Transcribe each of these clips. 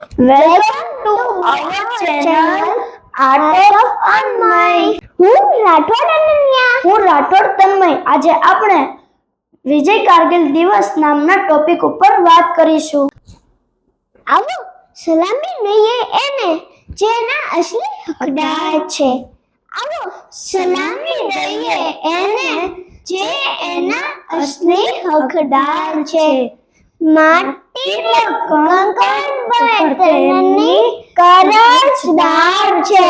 Welcome to our channel Art of Anmay. હું રાઠોડ અનન્યા. હું રાઠોડ તન્મય. આજે આપણે વિજય કારગિલ દિવસ નામના ટોપિક ઉપર વાત કરીશું. આવો સલામી દઈએ એને જેના અસલી હકદાર છે. આવો સલામી દઈએ એને જે એના અસલી હકદાર છે. માટીના કંકણ બળતણની કરજદાર છે.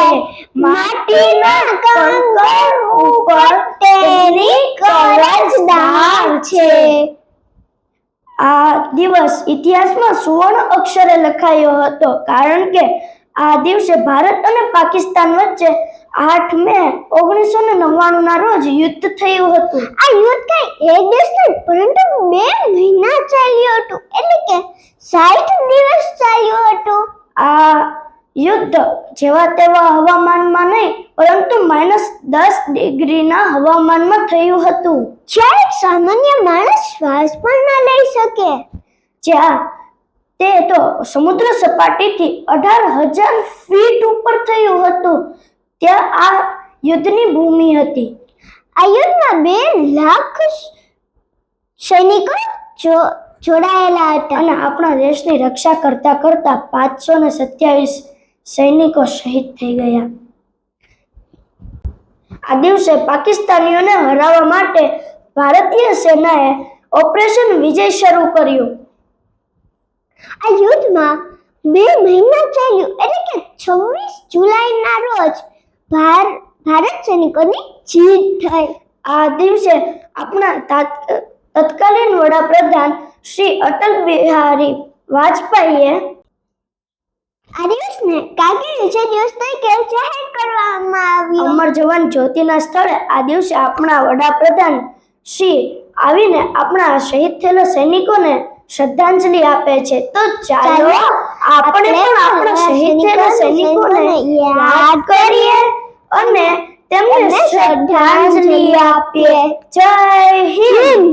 માટીના કંકણ ઉપર તેની કરજદાર છે. આ દિવસ ઇતિહાસમાં સુવર્ણ અક્ષરે લખાયો હતો, કારણ કે આ દિવસે ભારત અને પાકિસ્તાન વચ્ચે 8 મે 1999 ના રોજ યુદ્ધ થયું હતું. આ યુદ્ધ કઈ એક દિવસ નહીં પરંતુ 2 મહિના ચાલ્યું હતું, એટલે કે 60 દિવસ ચાલ્યું હતું. આ યુદ્ધ જેવા તેવા હવામાનમાં નહીં પરંતુ -10 ડિગ્રીના હવામાનમાં થયું હતું, જ્યાં એક સામાન્ય માણસ શ્વાસ પણ ન લઈ શકે. જ્યાં તે તો સમુદ્ર સપાટીથી 18,000 ફીટ ઉપર થયું હતું. ત્યાં આ યુદ્ધની ભૂમિ હતી. આ યુદ્ધમાં 2 લાખ સૈનિકો જોડાયેલા હતા અને આપણા દેશની રક્ષા કરતા 527 સૈનિકો શહીદ થઈ ગયા. આ દિવસે પાકિસ્તાનીઓને હરાવવા માટે ભારતીય સેનાએ ઓપરેશન વિજય શરૂ કર્યું. આ યુદ્ધમાં 2 મહિના ચાલ્યું, એટલે કે 26 જુલાઈના રોજ ભારત સૈનિકોની જીત થઈ. આ દિવસે આપણા તત્કાલીન વડાપ્રધાન શ્રી અટલ બિહારી વાજપેયીએ આ દિવસને કારગિલ વિજય દિવસ તરીકે જાહેર કરવામાં આવ્યો. અમર જવાન જ્યોતિના સ્થળે આ દિવસે આપણા વડાપ્રધાન શ્રી આવીને આપણા શહીદ થયેલા સૈનિકોને શ્રદ્ધાંજલિ આપે છે. તો ચાલો આપણે પણ આપણા શહીદ થયેલા સૈનિકોને યાદ કરીએ અને તેમને શ્રદ્ધાંજલિ આપીએ. જય હિન્દ.